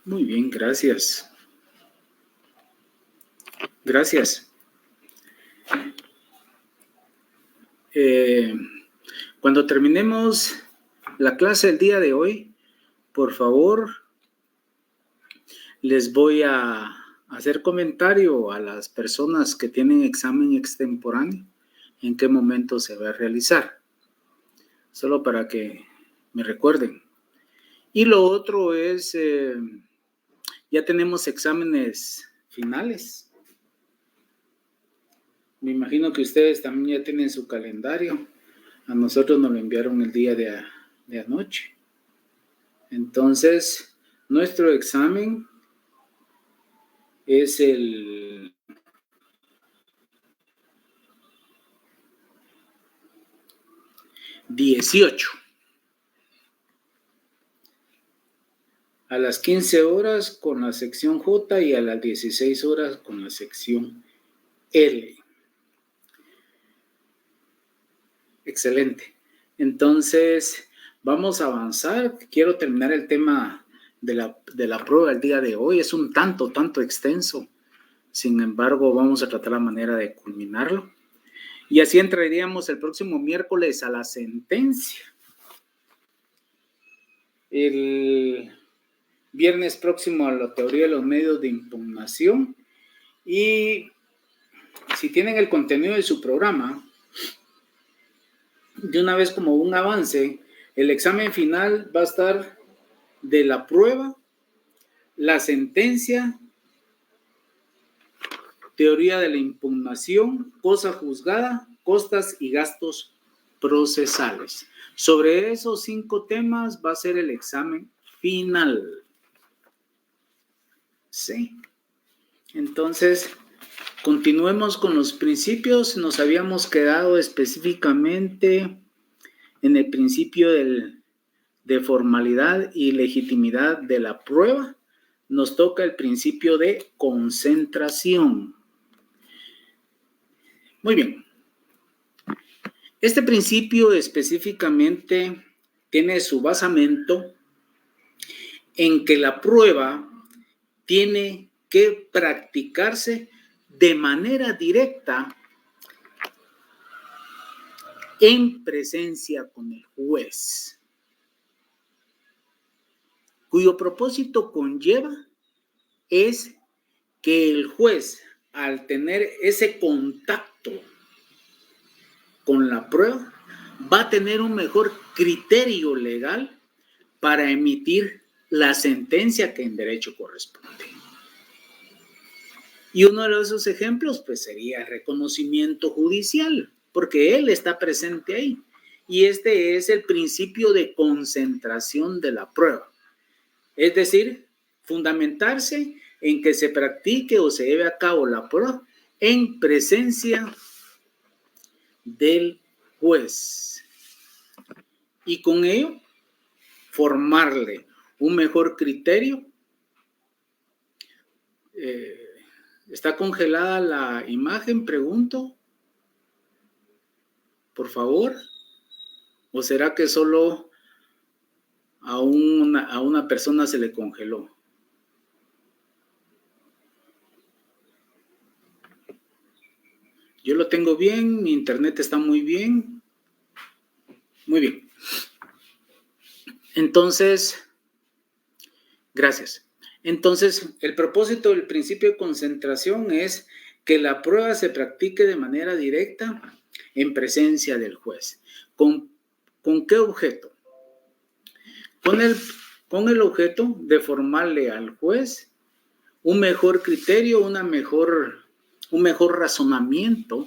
Muy bien, gracias. Gracias. Cuando terminemos la clase el día de hoy, por favor, les voy a hacer comentario a las personas que tienen examen extemporáneo, en qué momento se va a realizar, solo para que me recuerden. Y lo otro es, ya tenemos exámenes finales. Me imagino que ustedes también ya tienen su calendario. A nosotros nos lo enviaron el día de anoche. Entonces, nuestro examen es el 18. A las 15 horas con la sección J y a las 16 horas con la sección L. Excelente. Entonces, vamos a avanzar. Quiero terminar el tema de la prueba el día de hoy. Es un tanto extenso. Sin embargo, vamos a tratar la manera de culminarlo. Y así entraríamos el próximo miércoles a la sentencia. El viernes próximo a la teoría de los medios de impugnación. Y si tienen el contenido de su programa, de una vez como un avance, el examen final va a estar de la prueba, la sentencia, teoría de la impugnación, cosa juzgada, costas y gastos procesales. Sobre esos 5 temas va a ser el examen final. Sí. Entonces, continuemos con los principios. Nos habíamos quedado específicamente en el principio de formalidad y legitimidad de la prueba. Nos toca el principio de concentración. Muy bien. Este principio específicamente tiene su basamento en que la prueba tiene que practicarse de manera directa en presencia con el juez, cuyo propósito conlleva es que el juez, al tener ese contacto con la prueba, va a tener un mejor criterio legal para emitir la sentencia que en derecho corresponde. Y uno de esos ejemplos, pues, sería el reconocimiento judicial, porque él está presente ahí. Y este es el principio de concentración de la prueba. Es decir, fundamentarse en que se practique o se lleve a cabo la prueba en presencia del juez. Y con ello, formarle un mejor criterio. ¿Está congelada la imagen? Pregunto. Por favor. ¿O será que solo a una persona se le congeló? Yo lo tengo bien, mi internet está muy bien. Muy bien. Entonces, gracias. Entonces, el propósito del principio de concentración es que la prueba se practique de manera directa en presencia del juez. ¿Con qué objeto? Con el objeto de formarle al juez un mejor criterio, un mejor razonamiento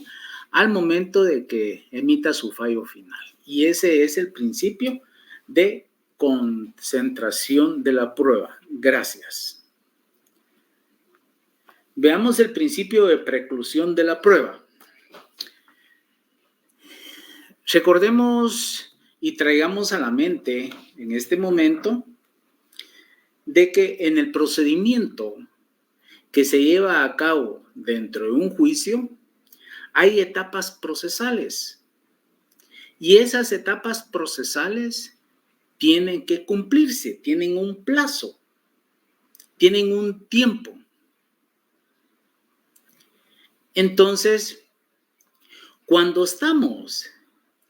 al momento de que emita su fallo final. Y ese es el principio de concentración de la prueba. Gracias. Veamos el principio de preclusión de la prueba. Recordemos y traigamos a la mente en este momento de que en el procedimiento que se lleva a cabo dentro de un juicio hay etapas procesales y esas etapas procesales tienen que cumplirse, tienen un plazo. tienen un tiempo. Entonces, cuando estamos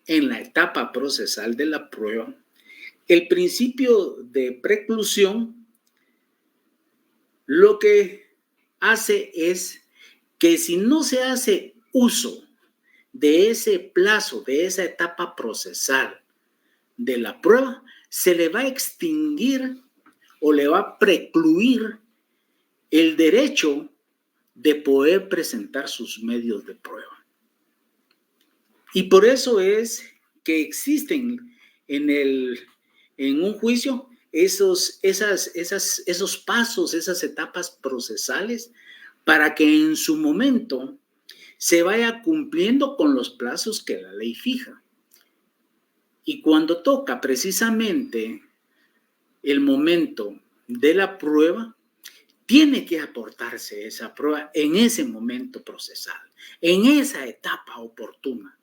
en la etapa procesal de la prueba, el principio de preclusión lo que hace es que si no se hace uso de ese plazo, de esa etapa procesal de la prueba, se le va a extinguir o le va a precluir el derecho de poder presentar sus medios de prueba. Y por eso es que existen en un juicio esos pasos, esas etapas procesales, para que en su momento se vaya cumpliendo con los plazos que la ley fija. Y cuando toca precisamente el momento de la prueba, tiene que aportarse esa prueba en ese momento procesal, en esa etapa oportuna.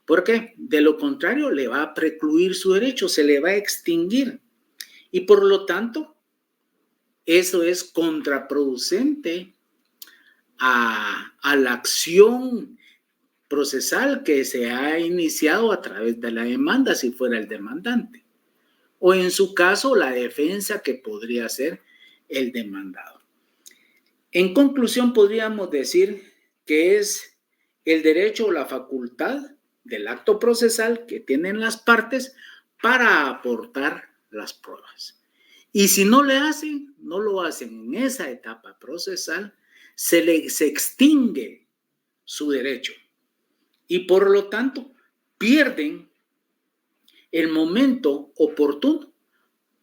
Porque de lo contrario le va a precluir su derecho, se le va a extinguir. Y por lo tanto, eso es contraproducente a la acción procesal que se ha iniciado a través de la demanda, si fuera el demandante. O en su caso, la defensa que podría ser el demandado. En conclusión, podríamos decir que es el derecho o la facultad del acto procesal que tienen las partes para aportar las pruebas. Y si no lo hacen en esa etapa procesal, se extingue su derecho y por lo tanto pierden el momento oportuno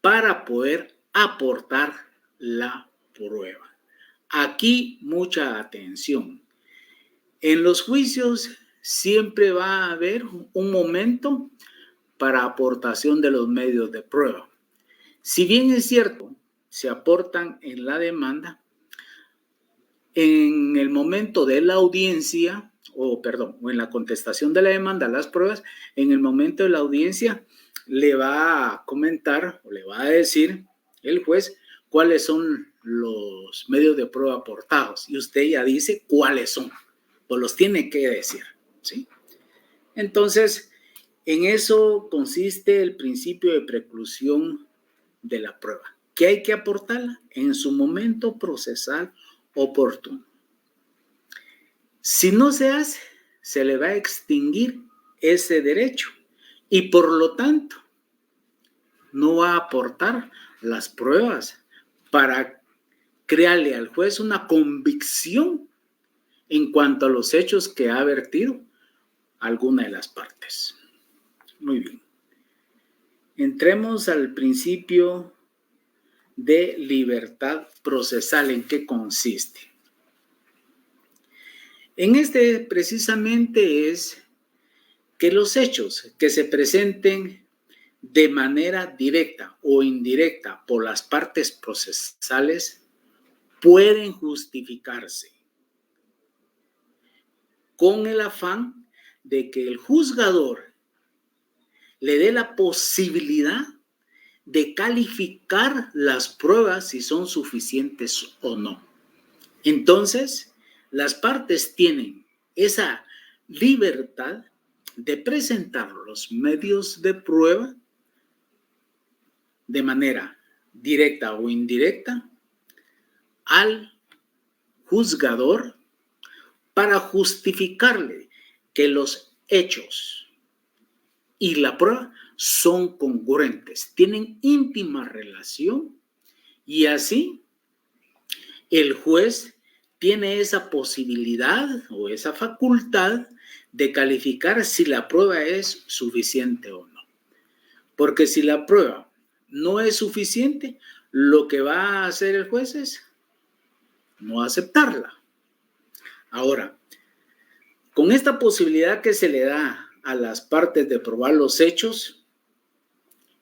para poder aportar la prueba. Aquí mucha atención. En los juicios siempre va a haber un momento para aportación de los medios de prueba. Si bien es cierto, se aportan en la demanda, en el momento de la audiencia, o en la contestación de la demanda, las pruebas, en el momento de la audiencia le va a comentar o le va a decir el juez cuáles son los medios de prueba aportados y usted ya dice cuáles son, pues los tiene que decir, ¿sí? Entonces, en eso consiste el principio de preclusión de la prueba, que hay que aportarla en su momento procesal oportuno. Si no se hace, se le va a extinguir ese derecho y por lo tanto no va a aportar las pruebas para crearle al juez una convicción en cuanto a los hechos que ha vertido alguna de las partes. Muy bien. Entremos al principio de libertad procesal. ¿En qué consiste? En este precisamente es que los hechos que se presenten de manera directa o indirecta por las partes procesales pueden justificarse con el afán de que el juzgador le dé la posibilidad de calificar las pruebas si son suficientes o no. Entonces, las partes tienen esa libertad de presentar los medios de prueba de manera directa o indirecta al juzgador para justificarle que los hechos y la prueba son congruentes, tienen íntima relación y así el juez tiene esa posibilidad o esa facultad de calificar si la prueba es suficiente o no. Porque si la prueba no es suficiente, lo que va a hacer el juez es no aceptarla. Ahora, con esta posibilidad que se le da a las partes de probar los hechos,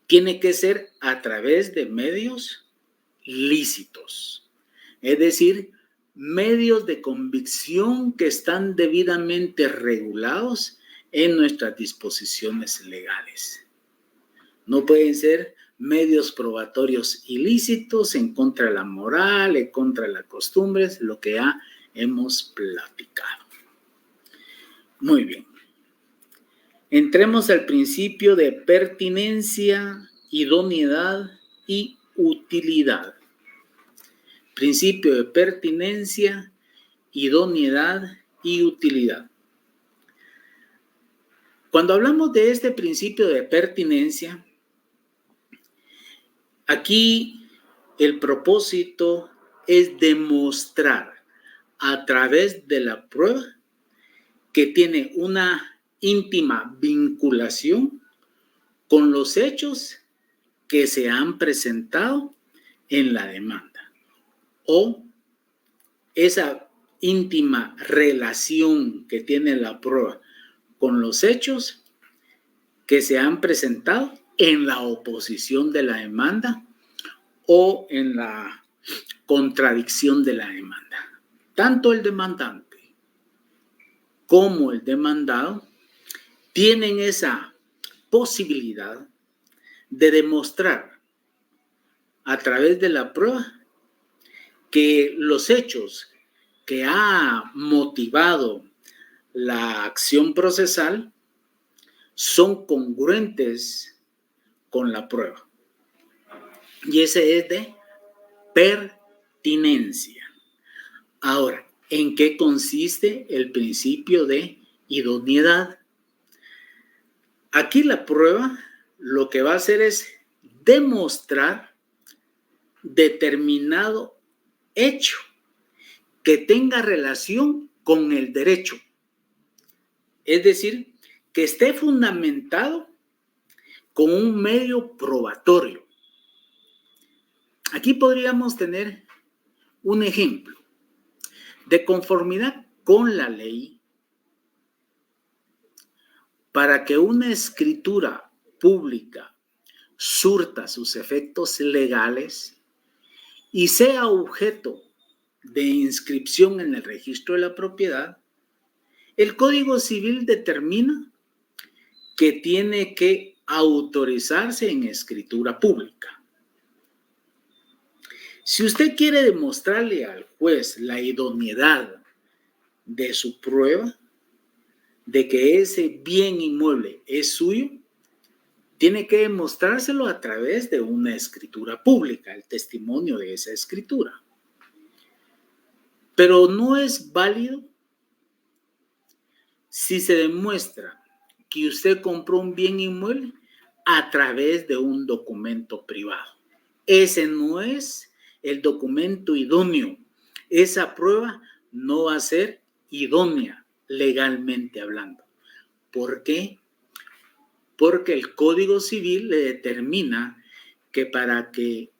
tiene que ser a través de medios lícitos, es decir, medios de convicción que están debidamente regulados en nuestras disposiciones legales. No pueden ser medios probatorios ilícitos, en contra de la moral, en contra de las costumbres, lo que ya hemos platicado. Muy bien. Entremos al principio de pertinencia, idoneidad y utilidad. Principio de pertinencia, idoneidad y utilidad. Cuando hablamos de este principio de pertinencia, aquí el propósito es demostrar a través de la prueba que tiene una íntima vinculación con los hechos que se han presentado en la demanda, o esa íntima relación que tiene la prueba con los hechos que se han presentado en la oposición de la demanda o en la contradicción de la demanda. Tanto el demandante como el demandado tienen esa posibilidad de demostrar a través de la prueba que los hechos que ha motivado la acción procesal son congruentes con la prueba. Y ese es de pertinencia. Ahora, ¿en qué consiste el principio de idoneidad? Aquí la prueba lo que va a hacer es demostrar determinado hecho que tenga relación con el derecho. Es decir, que esté fundamentado con un medio probatorio. Aquí podríamos tener un ejemplo. De conformidad con la ley, para que una escritura pública surta sus efectos legales y sea objeto de inscripción en el registro de la propiedad, el Código Civil determina que tiene que autorizarse en escritura pública. Si usted quiere demostrarle al juez la idoneidad de su prueba, de que ese bien inmueble es suyo, tiene que demostrárselo a través de una escritura pública, el testimonio de esa escritura. Pero no es válido si se demuestra que usted compró un bien inmueble a través de un documento privado. Ese no es el documento idóneo. Esa prueba no va a ser idónea legalmente hablando. ¿Por qué? Porque el Código Civil le determina que para que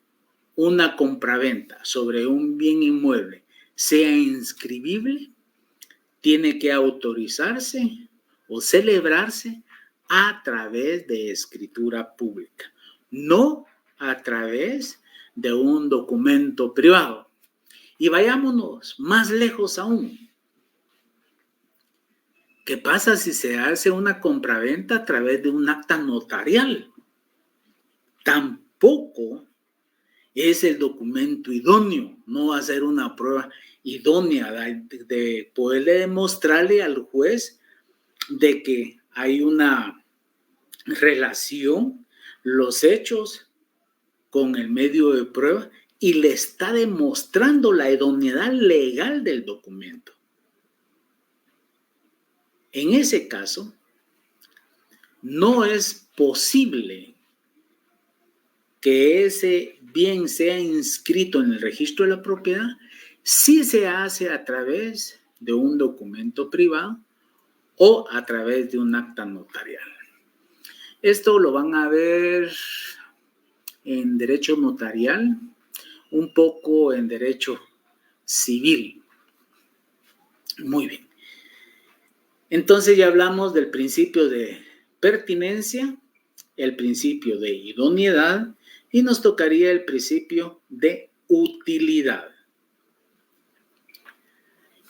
una compraventa sobre un bien inmueble sea inscribible, tiene que autorizarse o celebrarse a través de escritura pública, no a través de un documento privado. Y vayámonos más lejos aún. ¿Qué pasa si se hace una compraventa a través de un acta notarial? Tampoco es el documento idóneo, no va a ser una prueba idónea de poderle demostrarle al juez de que hay una relación, los hechos con el medio de prueba y le está demostrando la idoneidad legal del documento. En ese caso, no es posible que ese bien sea inscrito en el registro de la propiedad si se hace a través de un documento privado o a través de un acta notarial. Esto lo van a ver en derecho notarial, un poco en derecho civil. Muy bien. Entonces ya hablamos del principio de pertinencia, el principio de idoneidad y nos tocaría el principio de utilidad.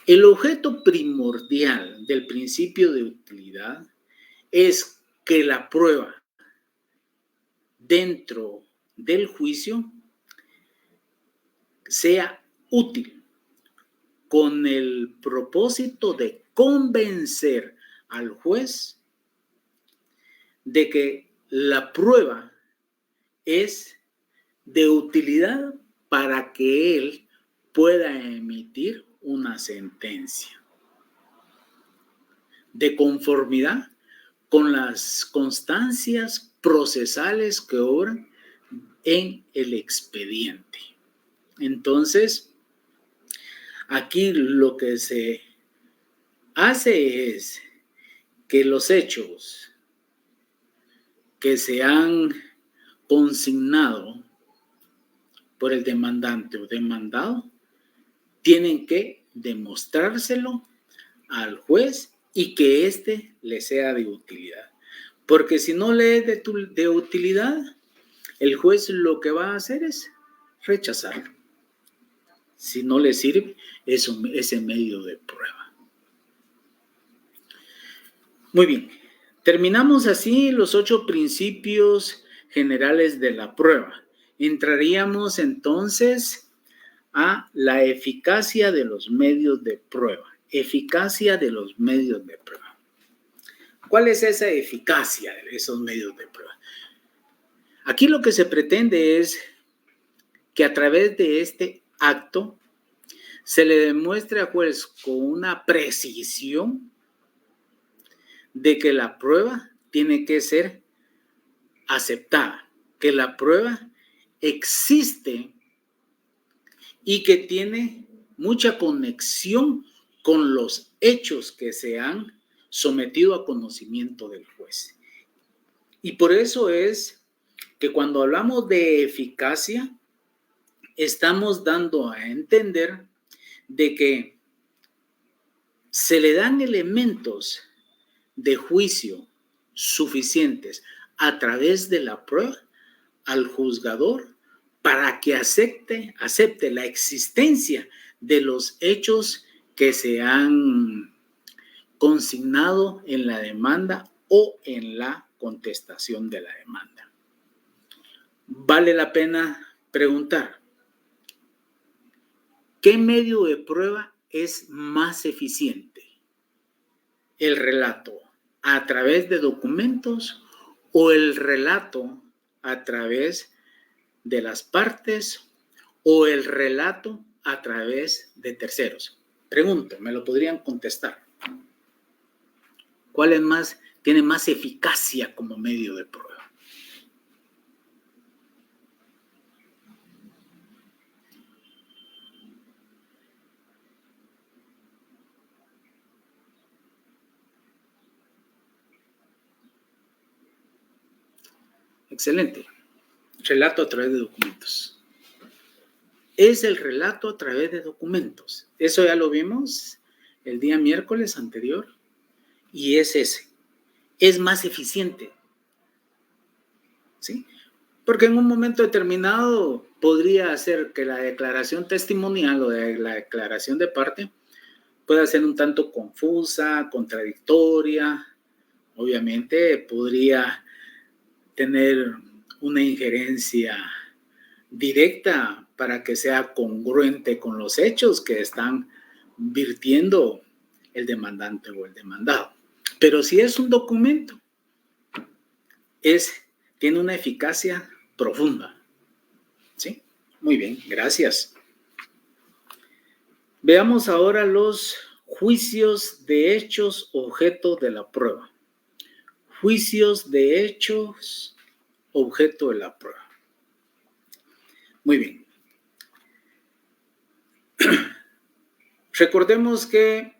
El objeto primordial del principio de utilidad es que la prueba dentro del juicio sea útil con el propósito de convencer al juez de que la prueba es de utilidad para que él pueda emitir una sentencia de conformidad con las constancias procesales que obran en el expediente. Entonces, aquí lo que se hace es que los hechos que se han consignado por el demandante o demandado tienen que demostrárselo al juez y que éste le sea de utilidad. Porque si no le es de utilidad, el juez lo que va a hacer es rechazarlo. Si no le sirve ese medio de prueba. Muy bien. Terminamos así los 8 principios generales de la prueba. Entraríamos entonces a la eficacia de los medios de prueba. Eficacia de los medios de prueba. ¿Cuál es esa eficacia de esos medios de prueba? Aquí lo que se pretende es que a través de este acto se le demuestre al juez con una precisión de que la prueba tiene que ser aceptada, que la prueba existe y que tiene mucha conexión con los hechos que se han sometido a conocimiento del juez. Y por eso es que cuando hablamos de eficacia, estamos dando a entender de que se le dan elementos de juicio suficientes a través de la prueba al juzgador para que acepte la existencia de los hechos que se han consignado en la demanda o en la contestación de la demanda. Vale la pena preguntar, ¿qué medio de prueba es más eficiente? ¿El relato a través de documentos o el relato a través de las partes o el relato a través de terceros? Pregunto, ¿me lo podrían contestar? ¿Cuál tiene más eficacia como medio de prueba? Excelente. Relato a través de documentos. Es el relato a través de documentos. Eso ya lo vimos el día miércoles anterior y es ese. Es más eficiente. ¿Sí? Porque en un momento determinado podría ser que la declaración testimonial o la declaración de parte pueda ser un tanto confusa, contradictoria. Obviamente podría tener una injerencia directa para que sea congruente con los hechos que están virtiendo el demandante o el demandado. Pero si es un documento, tiene una eficacia profunda. ¿Sí? Muy bien, gracias. Veamos ahora los juicios de hechos objeto de la prueba. Juicios de hechos objeto de la prueba. Muy bien. Recordemos que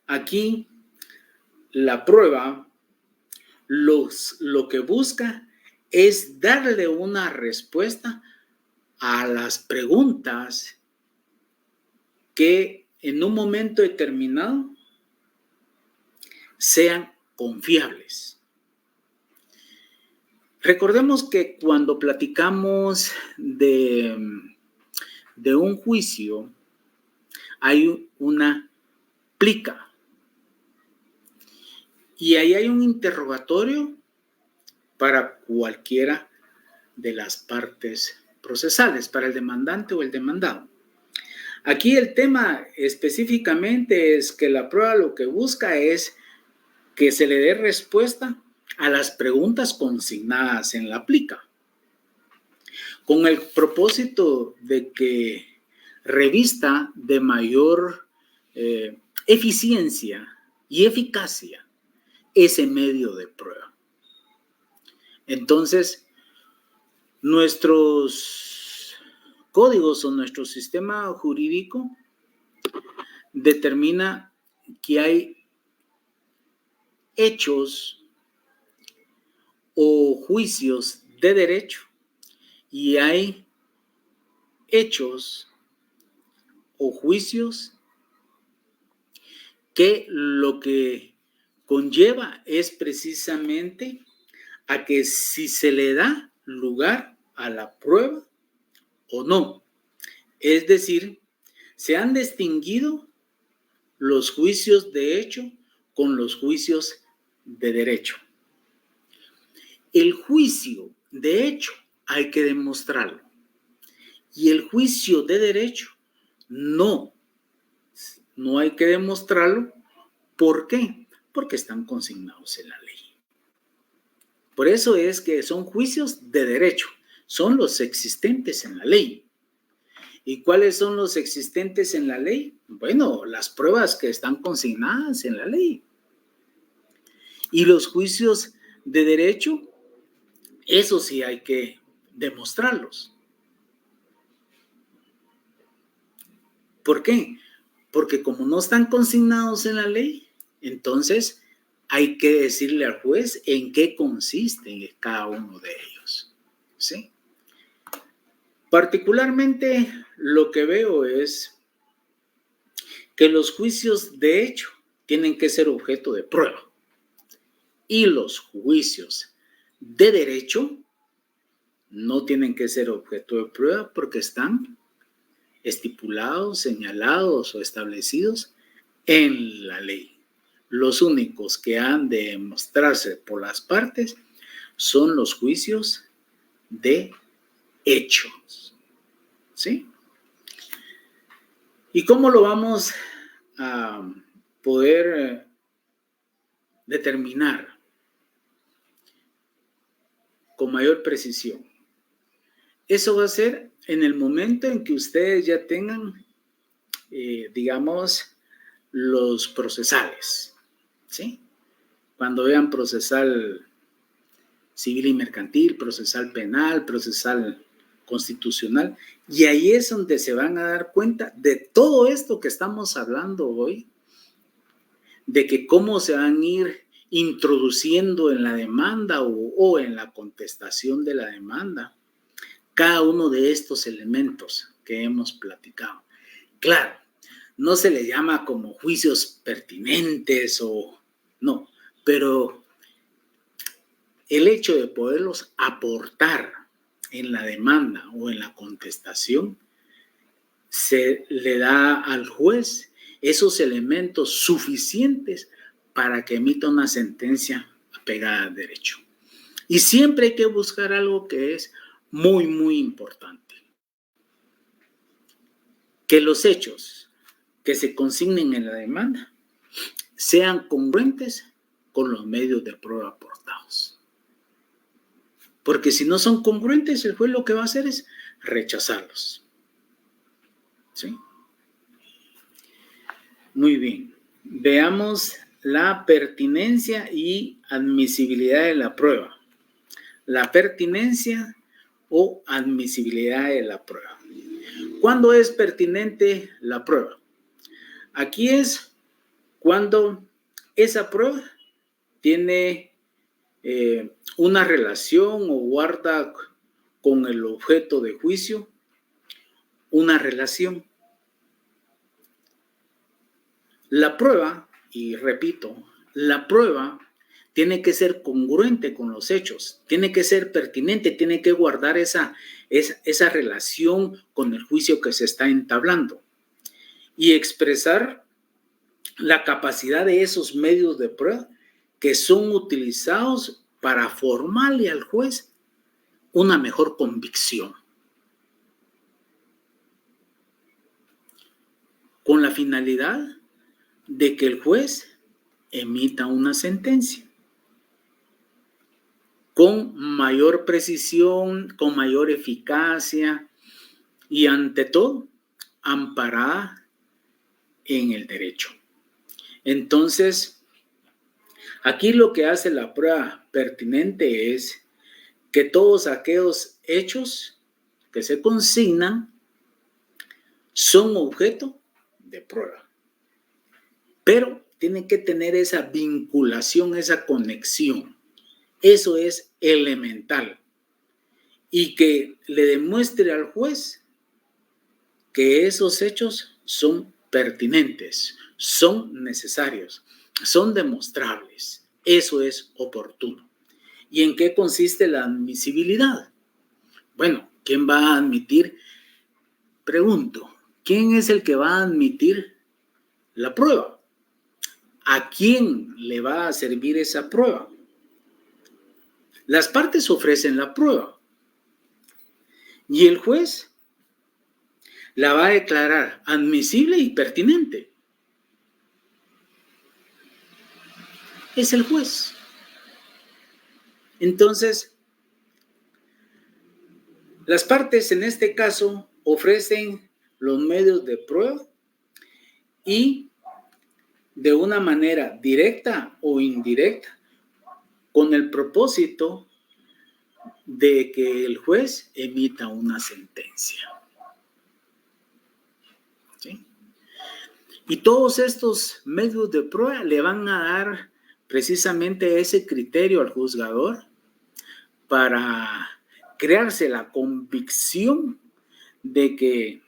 aquí la prueba lo que busca es darle una respuesta a las preguntas que en un momento determinado sean confiables. Recordemos que cuando platicamos de un juicio, hay una plica. Y ahí hay un interrogatorio para cualquiera de las partes procesales, para el demandante o el demandado. Aquí el tema específicamente es que la prueba lo que busca es que se le dé respuesta a las preguntas consignadas en la plica, con el propósito de que revista de mayor eficiencia y eficacia ese medio de prueba. Entonces, nuestros códigos o nuestro sistema jurídico determina que hay hechos o juicios de derecho y hay hechos o juicios que lo que conlleva es precisamente a que si se le da lugar a la prueba o no. Es decir, se han distinguido los juicios de hecho con los juicios de derecho. El juicio de hecho hay que demostrarlo y el juicio de derecho no hay que demostrarlo. ¿Por qué? Porque están consignados en la ley. Por eso es que son juicios de derecho, son los existentes en la ley. ¿Y cuáles son los existentes en la ley? Bueno, las pruebas que están consignadas en la ley. Y los juicios de derecho, eso sí hay que demostrarlos. ¿Por qué? Porque como no están consignados en la ley, entonces hay que decirle al juez en qué consiste cada uno de ellos. ¿Sí? Particularmente lo que veo es que los juicios de hecho tienen que ser objeto de prueba y los juicios de derecho no tienen que ser objeto de prueba porque están estipulados, señalados o establecidos en la ley. Los únicos que han de demostrarse por las partes son los juicios de hechos. ¿Sí? ¿Y cómo lo vamos a poder determinar con mayor precisión? Eso va a ser en el momento en que ustedes ya tengan, digamos, los procesales, ¿sí? Cuando vean procesal civil y mercantil, procesal penal, procesal constitucional, y ahí es donde se van a dar cuenta de todo esto que estamos hablando hoy, de que cómo se van a ir introduciendo en la demanda o en la contestación de la demanda cada uno de estos elementos que hemos platicado. Claro, no se le llama como juicios pertinentes o no, pero el hecho de poderlos aportar en la demanda o en la contestación se le da al juez esos elementos suficientes para que emita una sentencia apegada al derecho. Y siempre hay que buscar algo que es muy, muy importante. Que los hechos que se consignen en la demanda sean congruentes con los medios de prueba aportados. Porque si no son congruentes, el juez lo que va a hacer es rechazarlos. ¿Sí? Muy bien. Veamos la pertinencia y admisibilidad de la prueba. La pertinencia o admisibilidad de la prueba. ¿Cuándo es pertinente la prueba? Aquí es cuando esa prueba tiene una relación o guarda con el objeto de juicio una relación. La prueba, y repito, la prueba tiene que ser congruente con los hechos, tiene que ser pertinente, tiene que guardar esa relación con el juicio que se está entablando y expresar la capacidad de esos medios de prueba que son utilizados para formarle al juez una mejor convicción, con la finalidad de que el juez emita una sentencia con mayor precisión, con mayor eficacia y ante todo amparada en el derecho. Entonces, aquí lo que hace la prueba pertinente es que todos aquellos hechos que se consignan son objeto de prueba, pero tienen que tener esa vinculación, esa conexión. Eso es elemental. Y que le demuestre al juez que esos hechos son pertinentes, son necesarios, son demostrables. Eso es oportuno. ¿Y en qué consiste la admisibilidad? Bueno, ¿quién va a admitir? Pregunto, ¿quién es el que va a admitir la prueba? ¿A quién le va a servir esa prueba? Las partes ofrecen la prueba y el juez la va a declarar admisible y pertinente. Es el juez. Entonces, las partes en este caso ofrecen los medios de prueba y de una manera directa o indirecta con el propósito de que el juez emita una sentencia. ¿Sí? Y todos estos medios de prueba le van a dar precisamente ese criterio al juzgador para crearse la convicción de que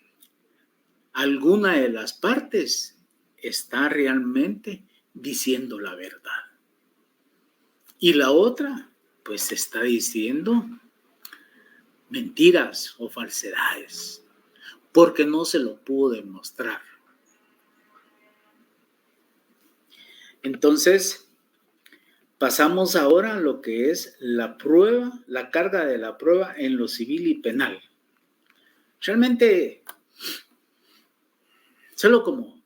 alguna de las partes está realmente diciendo la verdad. Y la otra, pues está diciendo mentiras o falsedades, porque no se lo pudo demostrar. Entonces, pasamos ahora a lo que es la prueba, la carga de la prueba en lo civil y penal. Realmente, solo como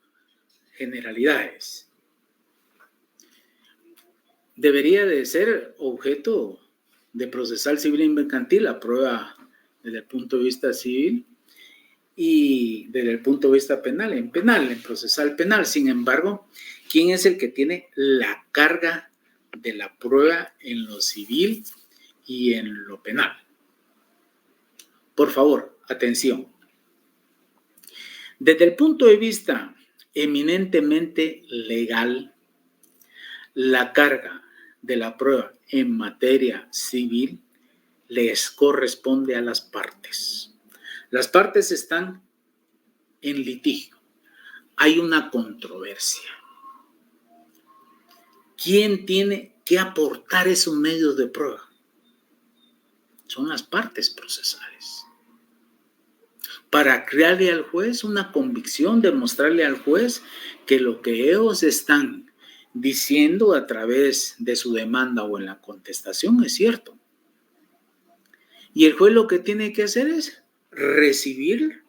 generalidades. Debería de ser objeto de procesal civil y mercantil la prueba desde el punto de vista civil y desde el punto de vista penal, en procesal penal. Sin embargo, ¿quién es el que tiene la carga de la prueba en lo civil y en lo penal? Por favor, atención. Desde el punto de vista eminentemente legal, la carga de la prueba en materia civil les corresponde a las partes. Las partes están en litigio. Hay una controversia. ¿Quién tiene que aportar esos medios de prueba? Son las partes procesales. Para crearle al juez una convicción, demostrarle al juez que lo que ellos están diciendo a través de su demanda o en la contestación es cierto. Y el juez lo que tiene que hacer es recibir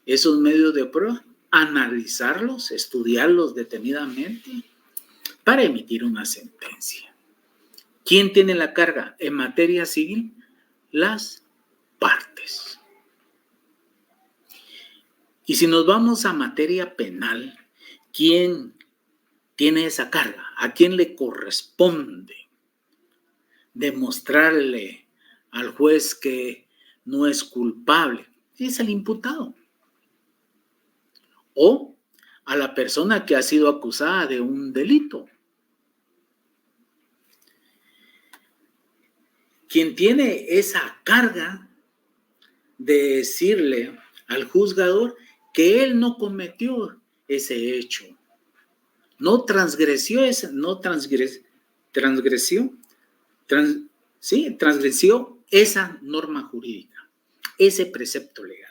esos medios de prueba, analizarlos, estudiarlos detenidamente para emitir una sentencia. ¿Quién tiene la carga en materia civil? Las partes. Y si nos vamos a materia penal, ¿quién tiene esa carga? ¿A quién le corresponde demostrarle al juez que no es culpable? Es el imputado. O a la persona que ha sido acusada de un delito. Quien tiene esa carga de decirle al juzgador que él no cometió ese hecho, transgredió esa norma jurídica, ese precepto legal,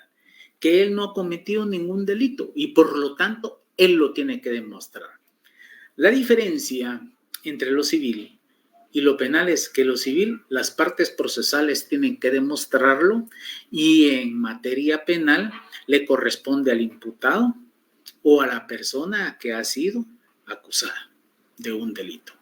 que él no ha cometido ningún delito y por lo tanto él lo tiene que demostrar. La diferencia entre lo civil Y lo penal es que lo civil, las partes procesales tienen que demostrarlo y en materia penal le corresponde al imputado o a la persona que ha sido acusada de un delito.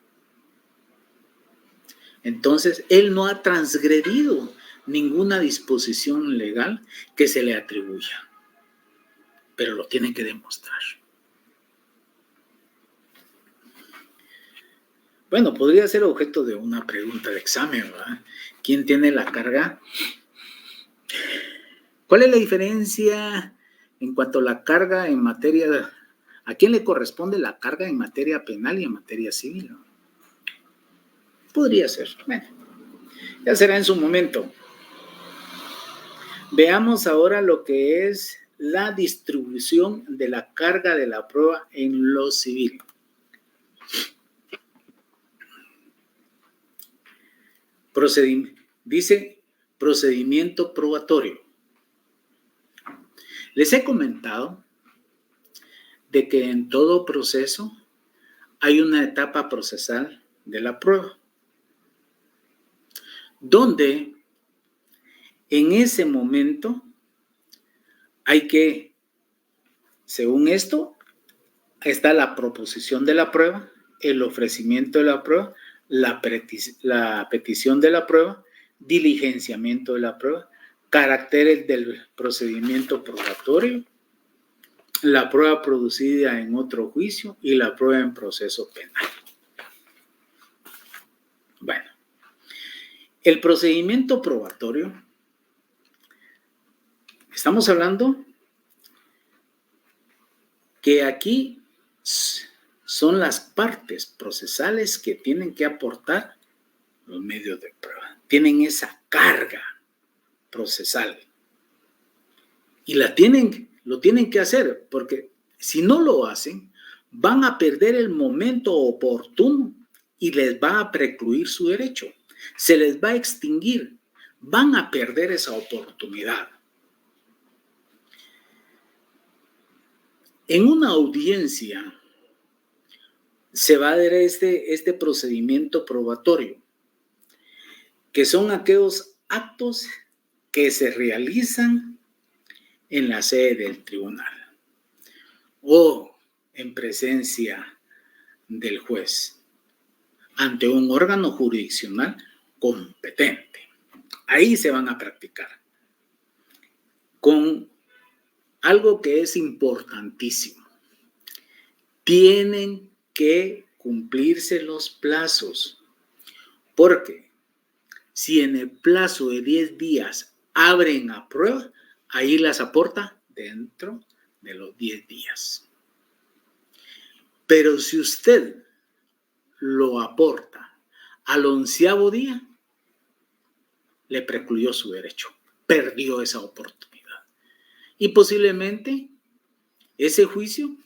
Entonces, él no ha transgredido ninguna disposición legal que se le atribuya, pero lo tiene que demostrar. Bueno, podría ser objeto de una pregunta de examen, ¿verdad? ¿Quién tiene la carga? ¿Cuál es la diferencia en cuanto a la carga en materia? ¿A quién le corresponde la carga en materia penal y en materia civil? Podría ser. Bueno, ya será en su momento. Veamos ahora lo que es la distribución de la carga de la prueba en lo civil. Dice procedimiento probatorio. Les he comentado de que en todo proceso hay una etapa procesal de la prueba, donde en ese momento hay que, según esto, está la proposición de la prueba, el ofrecimiento de la prueba, la petición de la prueba, diligenciamiento de la prueba, caracteres del procedimiento probatorio, la prueba producida en otro juicio y la prueba en proceso penal. Bueno, el procedimiento probatorio, estamos hablando que aquí son las partes procesales que tienen que aportar los medios de prueba. Tienen esa carga procesal. Y lo tienen que hacer, porque si no lo hacen, van a perder el momento oportuno y les va a precluir su derecho. Se les va a extinguir. Van a perder esa oportunidad. En una audiencia se va a dar este procedimiento probatorio, que son aquellos actos que se realizan en la sede del tribunal o en presencia del juez ante un órgano jurisdiccional competente. Ahí se van a practicar con algo que es importantísimo. Tienen que cumplirse los plazos, porque si en el plazo de 10 días abren a prueba, ahí las aporta dentro de los 10 días. Pero si usted lo aporta al 11º día, le precluyó su derecho, perdió esa oportunidad. Y posiblemente ese juicio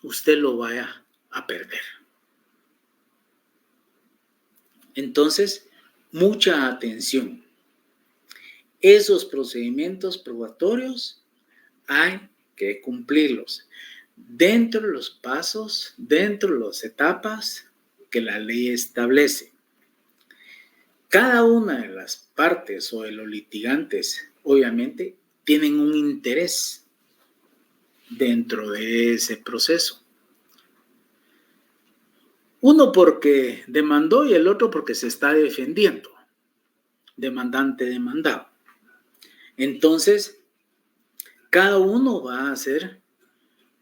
usted lo vaya a perder. Entonces, mucha atención. Esos procedimientos probatorios hay que cumplirlos dentro de los pasos, dentro de las etapas que la ley establece. Cada una de las partes o de los litigantes, obviamente, tienen un interés dentro de ese proceso. Uno porque demandó y el otro porque se está defendiendo. Demandante, demandado. Entonces, cada uno va a hacer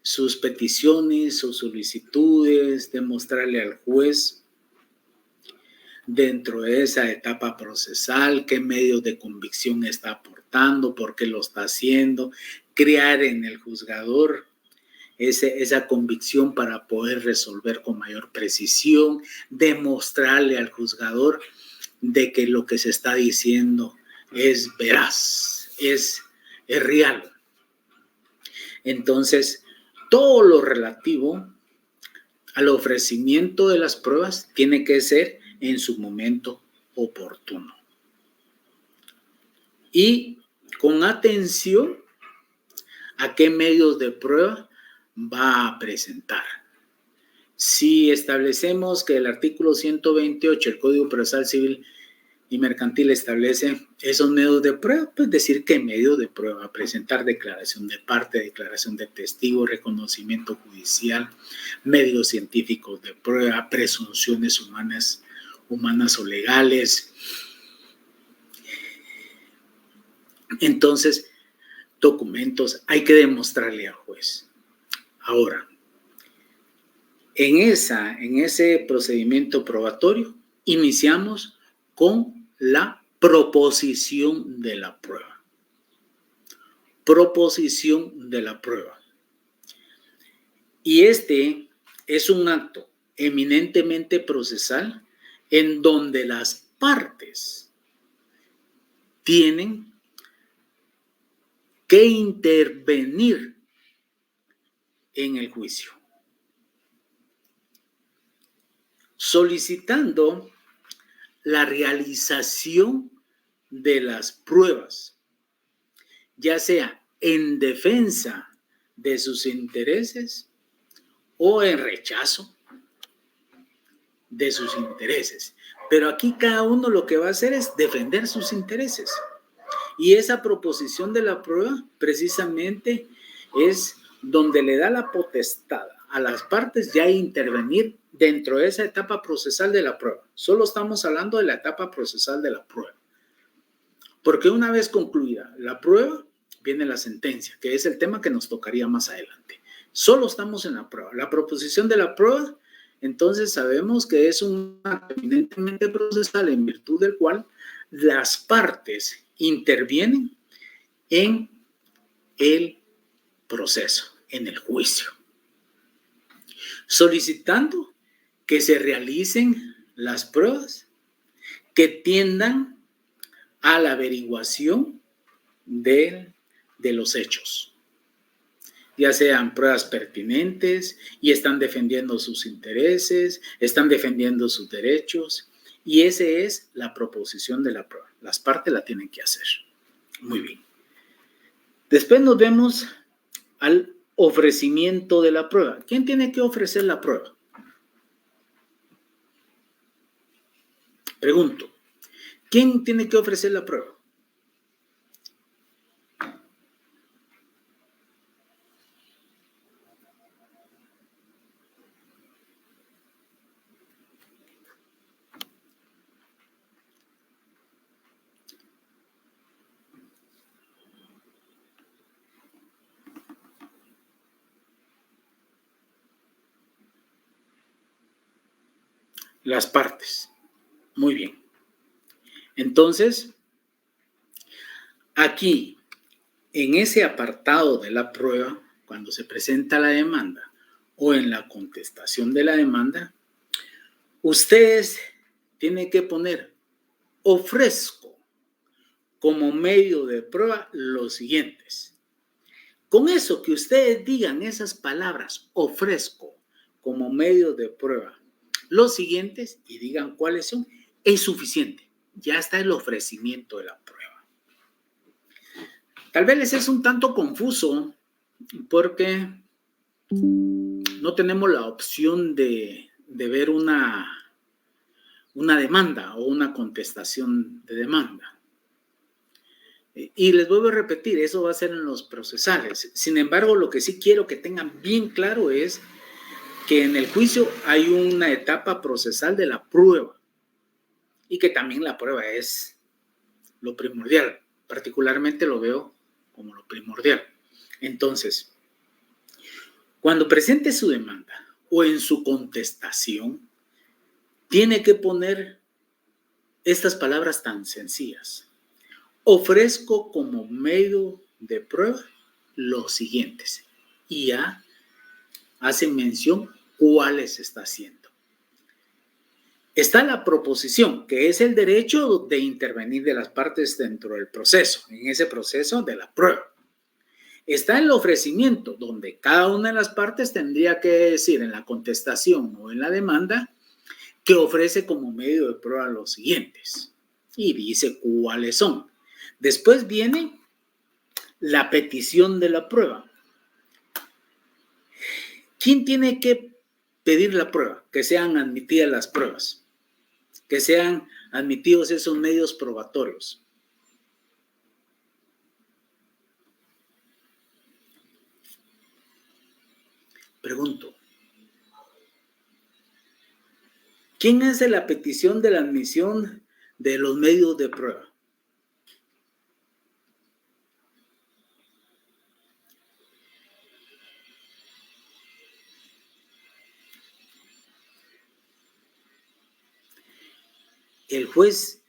sus peticiones, sus solicitudes, demostrarle al juez dentro de esa etapa procesal qué medios de convicción está aportando, por qué lo está haciendo, crear en el juzgador esa convicción para poder resolver con mayor precisión, demostrarle al juzgador de que lo que se está diciendo es veraz, es real. Entonces, todo lo relativo al ofrecimiento de las pruebas tiene que ser en su momento oportuno. Y con atención a qué medios de prueba va a presentar. Si establecemos que el artículo 128 del Código Procesal Civil y Mercantil establece esos medios de prueba, pues decir qué medio de prueba: presentar declaración de parte, declaración de testigo, reconocimiento judicial, medios científicos de prueba, presunciones humanas o legales. Entonces, documentos hay que demostrarle al juez. Ahora, en ese procedimiento probatorio, iniciamos con la proposición de la prueba. Proposición de la prueba. Y este es un acto eminentemente procesal en donde las partes tienen que intervenir en el juicio, solicitando la realización de las pruebas, ya sea en defensa de sus intereses o en rechazo de sus intereses. Pero aquí cada uno lo que va a hacer es defender sus intereses. Y esa proposición de la prueba precisamente es donde le da la potestad a las partes ya intervenir dentro de esa etapa procesal de la prueba. Solo estamos hablando de la etapa procesal de la prueba. Porque una vez concluida la prueba, viene la sentencia, que es el tema que nos tocaría más adelante. Solo estamos en la prueba. La proposición de la prueba, entonces sabemos que es un acto eminentemente procesal en virtud del cual las partes intervienen en el proceso, en el juicio, solicitando que se realicen las pruebas que tiendan a la averiguación de los hechos, ya sean pruebas pertinentes y están defendiendo sus intereses, están defendiendo sus derechos, y esa es la proposición de la prueba. Las partes la tienen que hacer. Muy bien. Después nos vemos al ofrecimiento de la prueba. ¿Quién tiene que ofrecer la prueba? Pregunto, ¿quién tiene que ofrecer la prueba? Las partes. Muy bien. Entonces, aquí, en ese apartado de la prueba, cuando se presenta la demanda o en la contestación de la demanda, ustedes tienen que poner: ofrezco como medio de prueba los siguientes. Con eso que ustedes digan esas palabras, ofrezco como medio de prueba los siguientes, y digan cuáles son, es suficiente. Ya está el ofrecimiento de la prueba. Tal vez les es un tanto confuso porque no tenemos la opción de ver una demanda o una contestación de demanda. Y les vuelvo a repetir, eso va a ser en los procesales. Sin embargo, lo que sí quiero que tengan bien claro es que en el juicio hay una etapa procesal de la prueba y que también la prueba es lo primordial. Particularmente lo veo como lo primordial. Entonces, cuando presente su demanda o en su contestación, tiene que poner estas palabras tan sencillas: ofrezco como medio de prueba los siguientes. Y ya hace mención cuáles está haciendo. Está la proposición, que es el derecho de intervenir de las partes dentro del proceso, en ese proceso de la prueba. Está el ofrecimiento, donde cada una de las partes tendría que decir en la contestación o en la demanda que ofrece como medio de prueba los siguientes. Y dice cuáles son. Después viene la petición de la prueba. ¿Quién tiene que pedir la prueba, que sean admitidas las pruebas, que sean admitidos esos medios probatorios. Pregunto, ¿quién hace la petición de la admisión de los medios de prueba? El juez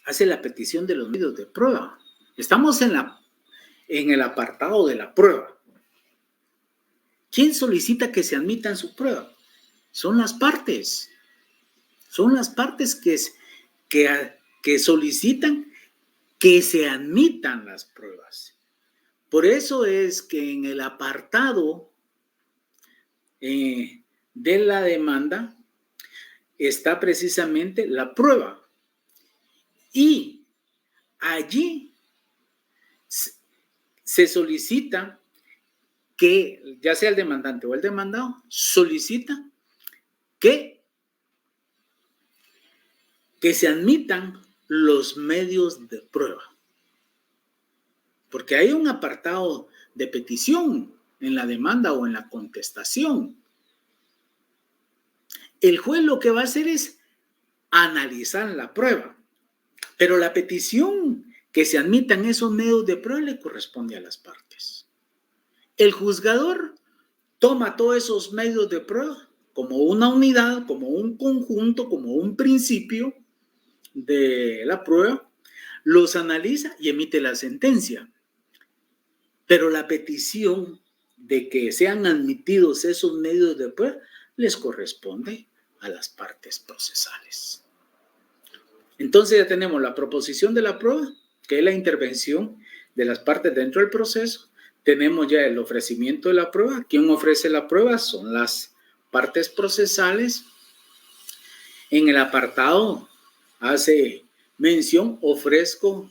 hace la petición de los medios de prueba. Estamos en el apartado de la prueba. ¿Quién solicita que se admitan su prueba? Son las partes. Son las partes que solicitan que se admitan las pruebas. Por eso es que en el apartado de la demanda está precisamente la prueba. Y allí se solicita que, ya sea el demandante o el demandado, solicita que se admitan los medios de prueba. Porque hay un apartado de petición en la demanda o en la contestación. El juez lo que va a hacer es analizar la prueba, pero la petición que se admitan esos medios de prueba le corresponde a las partes. El juzgador toma todos esos medios de prueba como una unidad, como un conjunto, como un principio de la prueba, los analiza y emite la sentencia. Pero la petición de que sean admitidos esos medios de prueba les corresponde a las partes procesales. Entonces ya tenemos la proposición de la prueba, que es la intervención de las partes dentro del proceso. Tenemos ya el ofrecimiento de la prueba. ¿Quién ofrece la prueba? Son las partes procesales. En el apartado hace mención, ofrezco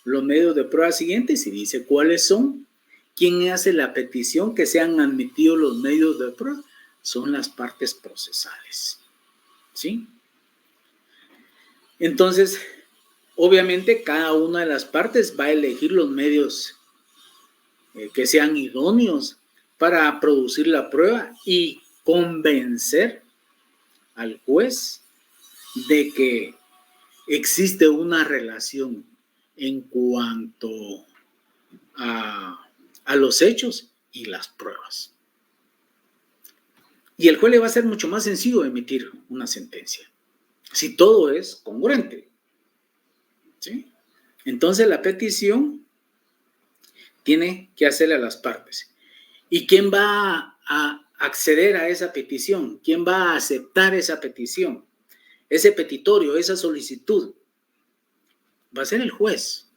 los medios de prueba siguientes y dice cuáles son. ¿Quién hace la petición que sean admitidos los medios de prueba? Son las partes procesales. ¿Sí? Entonces, obviamente, cada una de las partes va a elegir los medios que sean idóneos para producir la prueba y convencer al juez de que existe una relación en cuanto a los hechos y las pruebas. Y el juez le va a ser mucho más sencillo emitir una sentencia, si todo es congruente. ¿Sí? Entonces la petición tiene que hacerle a las partes. ¿Y quién va a acceder a esa petición? ¿Quién va a aceptar esa petición? Ese petitorio, esa solicitud, va a ser el juez.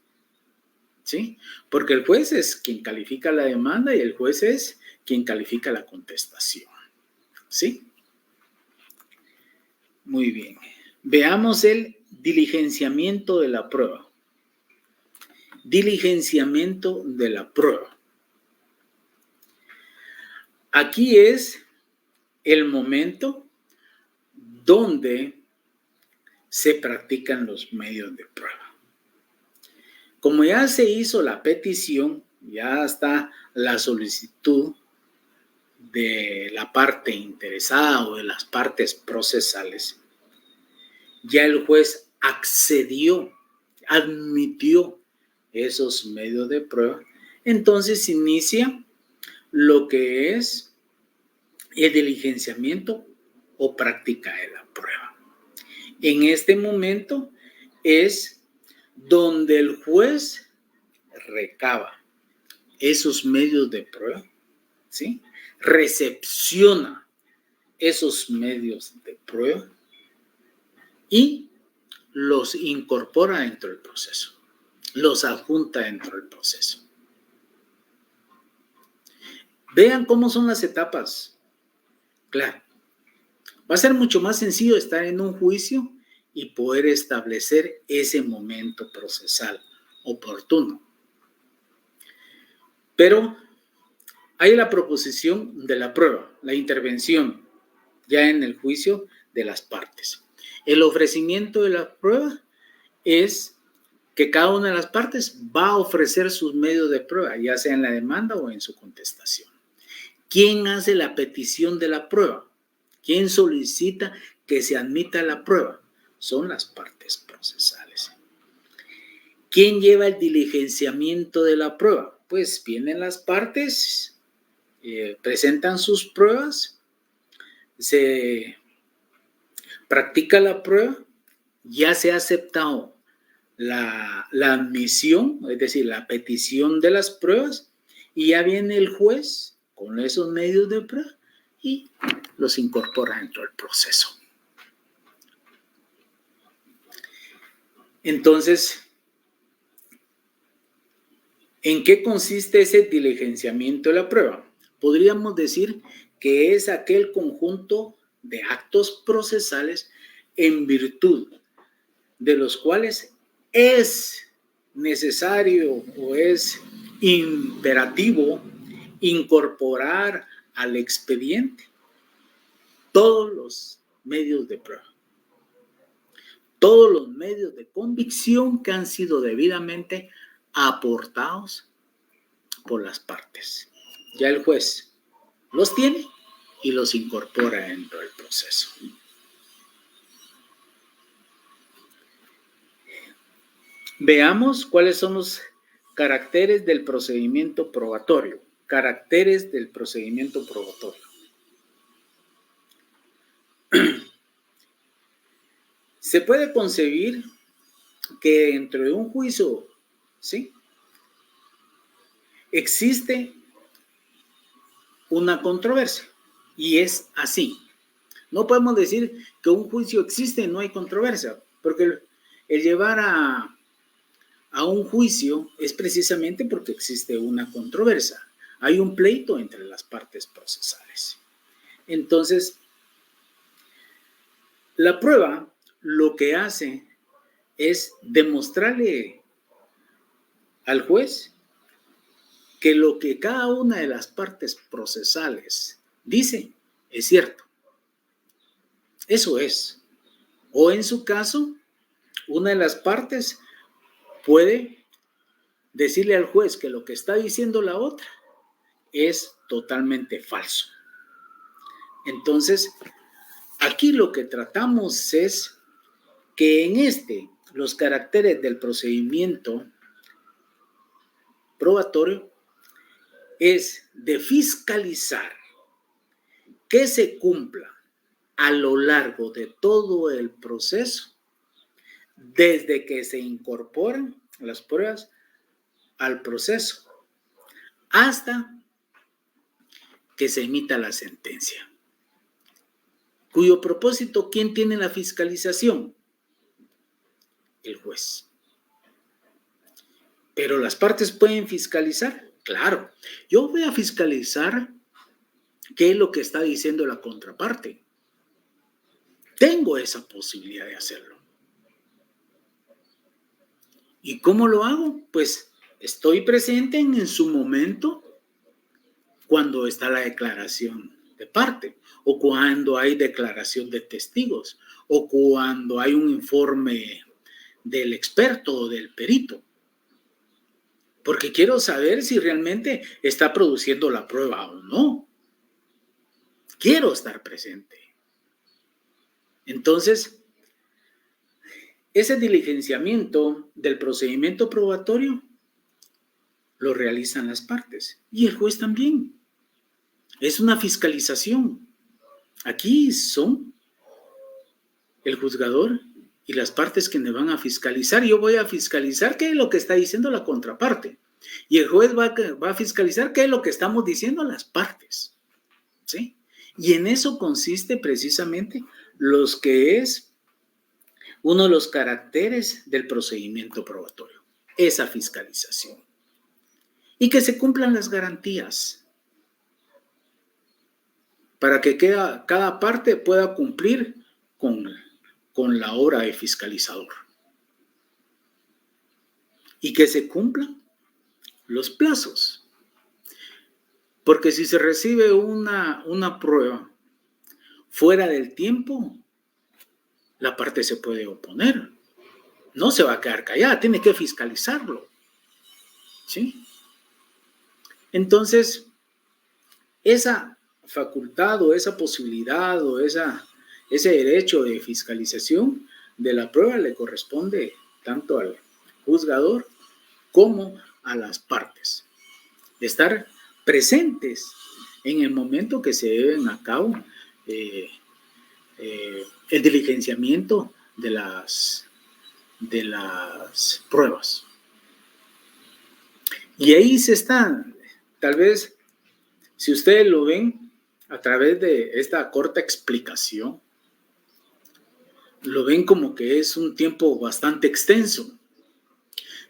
¿Sí? Porque el juez es quien califica la demanda y el juez es quien califica la contestación. ¿Sí? Muy bien. Veamos el diligenciamiento de la prueba. Diligenciamiento de la prueba. Aquí es el momento donde se practican los medios de prueba. Como ya se hizo la petición, ya está la solicitud de la parte interesada o de las partes procesales, ya el juez accedió, admitió esos medios de prueba, entonces inicia lo que es el diligenciamiento o práctica de la prueba. En este momento es donde el juez recaba esos medios de prueba, ¿sí? Recepciona esos medios de prueba y los incorpora dentro del proceso, los adjunta dentro del proceso. Vean cómo son las etapas. Claro, va a ser mucho más sencillo estar en un juicio y poder establecer ese momento procesal oportuno. Pero hay la proposición de la prueba, la intervención. ya en el juicio de las partes. El ofrecimiento de la prueba es que cada una de las partes va a ofrecer sus medios de prueba, ya sea en la demanda o en su contestación. ¿Quién hace la petición de la prueba? ¿Quién solicita que se admita la prueba? Son las partes procesales. ¿Quién lleva el diligenciamiento de la prueba? Pues vienen las partes, presentan sus pruebas, se practica la prueba, ya se ha aceptado la admisión, es decir, la petición de las pruebas, y ya viene el juez con esos medios de prueba y los incorpora dentro del proceso. Entonces, ¿en qué consiste ese diligenciamiento de la prueba? Podríamos decir que es aquel conjunto de actos procesales en virtud de los cuales es necesario o es imperativo incorporar al expediente todos los medios de prueba, todos los medios de convicción que han sido debidamente aportados por las partes. Ya el juez los tiene y los incorpora dentro del proceso. Veamos cuáles son los caracteres del procedimiento probatorio. Caracteres del procedimiento probatorio. Se puede concebir que dentro de un juicio, ¿sí?, existe una controversia y es así. No podemos decir que un juicio existe y no hay controversia, porque el llevar a un juicio es precisamente porque existe una controversia. Hay un pleito entre las partes procesales. Entonces, la prueba lo que hace es demostrarle al juez que lo que cada una de las partes procesales dice es cierto. Eso es. O en su caso, una de las partes puede decirle al juez que lo que está diciendo la otra es totalmente falso. Entonces, aquí lo que tratamos es que en los caracteres del procedimiento probatorio es de fiscalizar que se cumpla a lo largo de todo el proceso, desde que se incorporan las pruebas al proceso hasta que se emita la sentencia. Cuyo propósito, ¿quién tiene la fiscalización? El juez. Pero las partes pueden fiscalizar. Claro, yo voy a fiscalizar qué es lo que está diciendo la contraparte. Tengo esa posibilidad de hacerlo. ¿Y cómo lo hago? Pues estoy presente en su momento cuando está la declaración de parte, o cuando hay declaración de testigos, o cuando hay un informe del experto o del perito. Porque quiero saber si realmente está produciendo la prueba o no. Quiero estar presente. Entonces, ese diligenciamiento del procedimiento probatorio lo realizan las partes y el juez también. Es una fiscalización. Aquí son el juzgador y las partes que me van a fiscalizar. Yo voy a fiscalizar qué es lo que está diciendo la contraparte. Y el juez va a fiscalizar qué es lo que estamos diciendo las partes. ¿Sí? Y en eso consiste precisamente los que es uno de los caracteres del procedimiento probatorio. Esa fiscalización. Y que se cumplan las garantías para que cada parte pueda cumplir con la obra de fiscalizador. Y que se cumplan los plazos. Porque si se recibe una prueba fuera del tiempo, la parte se puede oponer. No se va a quedar callada, tiene que fiscalizarlo. ¿Sí? Entonces, esa facultad o esa posibilidad o ese derecho de fiscalización de la prueba le corresponde tanto al juzgador como a las partes. De estar presentes en el momento que se lleven a cabo el diligenciamiento de las pruebas. Y ahí se está, tal vez, si ustedes lo ven a través de esta corta explicación, lo ven como que es un tiempo bastante extenso.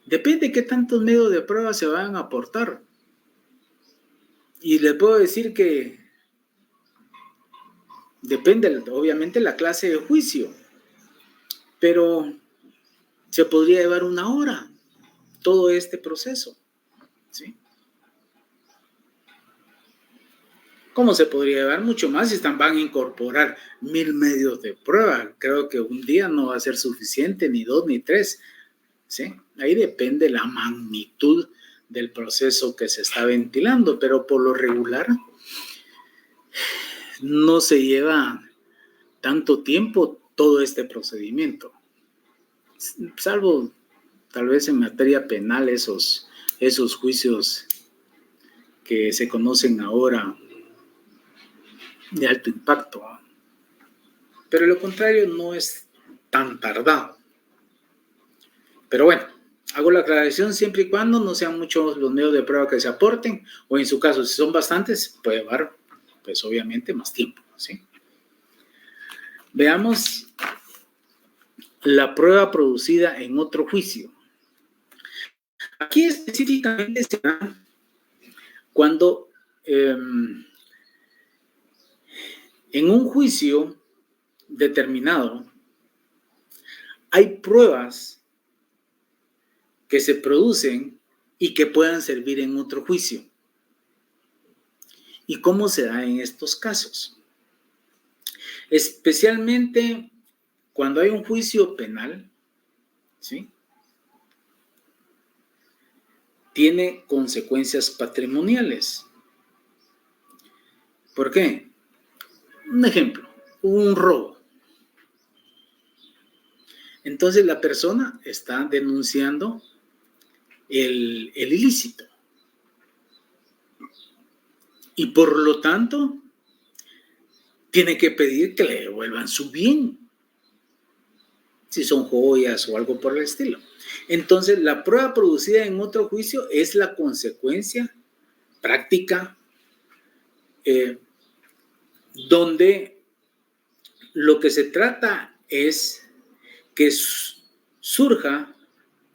Depende de qué tantos medios de prueba se van a aportar. Y les puedo decir que depende, obviamente, la clase de juicio, pero se podría llevar 1 hora todo este proceso, ¿sí? ¿Cómo se podría llevar mucho más si van a incorporar 1000 medios de prueba? Creo que un día no va a ser suficiente, ni 2 ni 3, ¿sí? Ahí depende la magnitud del proceso que se está ventilando, pero por lo regular no se lleva tanto tiempo todo este procedimiento, salvo tal vez en materia penal esos juicios que se conocen ahora de alto impacto, pero lo contrario no es tan tardado. Pero bueno, hago la aclaración siempre y cuando no sean muchos los medios de prueba que se aporten, o en su caso, si son bastantes, puede llevar, pues obviamente, más tiempo, ¿sí? Veamos la prueba producida en otro juicio. Aquí específicamente se da cuando en un juicio determinado hay pruebas que se producen y que puedan servir en otro juicio. ¿Y cómo se da en estos casos? Especialmente cuando hay un juicio penal, ¿sí? Tiene consecuencias patrimoniales. ¿Por qué? Un ejemplo, un robo. Entonces la persona está denunciando el ilícito. Y por lo tanto, tiene que pedir que le devuelvan su bien, si son joyas o algo por el estilo. Entonces, la prueba producida en otro juicio es la consecuencia práctica donde lo que se trata es que surja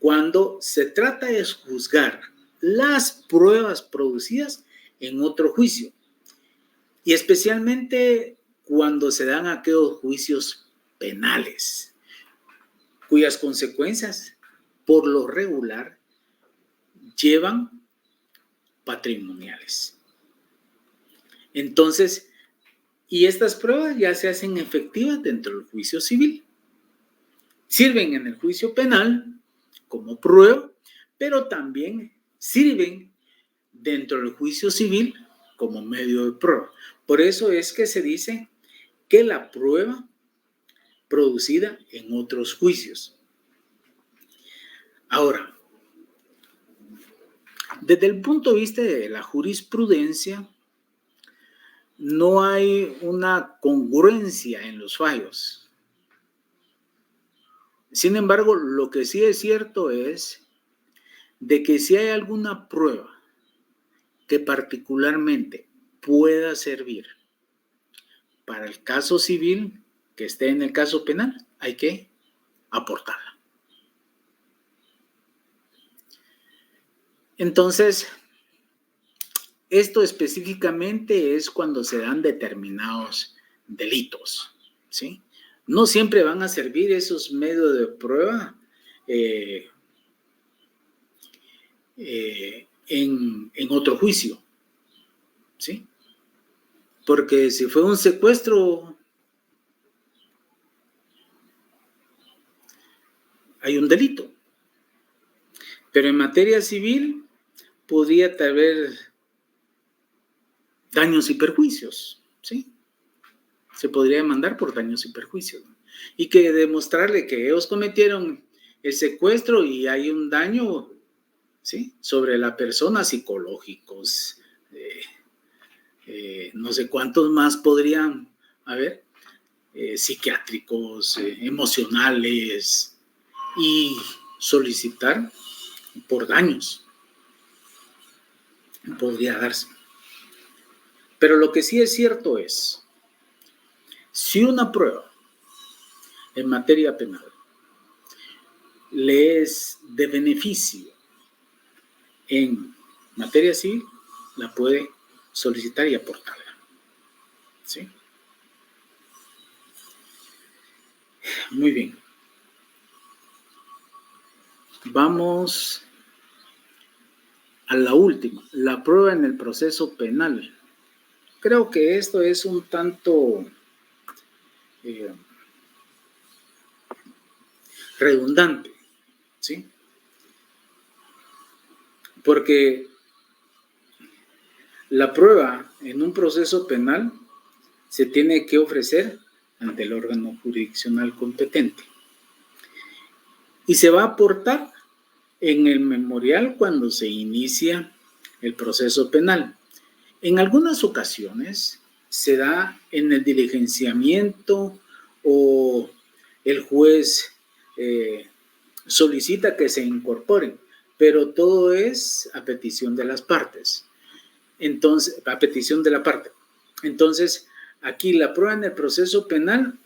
cuando se trata de juzgar las pruebas producidas en otro juicio. Y especialmente cuando se dan aquellos juicios penales, cuyas consecuencias, por lo regular, llevan patrimoniales. Entonces, y estas pruebas ya se hacen efectivas dentro del juicio civil. Sirven en el juicio penal como prueba, pero también sirven dentro del juicio civil como medio de prueba. Por eso es que se dice que la prueba producida en otros juicios. Ahora, desde el punto de vista de la jurisprudencia, no hay una congruencia en los fallos. Sin embargo, lo que sí es cierto es de que si hay alguna prueba que particularmente pueda servir para el caso civil que esté en el caso penal, hay que aportarla. Entonces, esto específicamente es cuando se dan determinados delitos, ¿sí? No siempre van a servir esos medios de prueba en otro juicio, ¿sí? Porque si fue un secuestro, hay un delito. Pero en materia civil podría haber daños y perjuicios, ¿sí? Se podría demandar por daños y perjuicios, ¿no? Y que demostrarle que ellos cometieron el secuestro y hay un daño, ¿sí?, sobre la persona, psicológicos, no sé cuántos más podrían haber, psiquiátricos, emocionales, y solicitar por daños. Podría darse. Pero lo que sí es cierto es, si una prueba en materia penal le es de beneficio en materia civil, la puede solicitar y aportarla, ¿sí? Muy bien. Vamos a la última, la prueba en el proceso penal. Creo que esto es un tanto redundante, ¿sí? Porque la prueba en un proceso penal se tiene que ofrecer ante el órgano jurisdiccional competente y se va a aportar en el memorial cuando se inicia el proceso penal. En algunas ocasiones se da en el diligenciamiento o el juez solicita que se incorporen, pero todo es a petición de las partes. Entonces, a petición de la parte. Entonces, aquí la prueba en el proceso penal,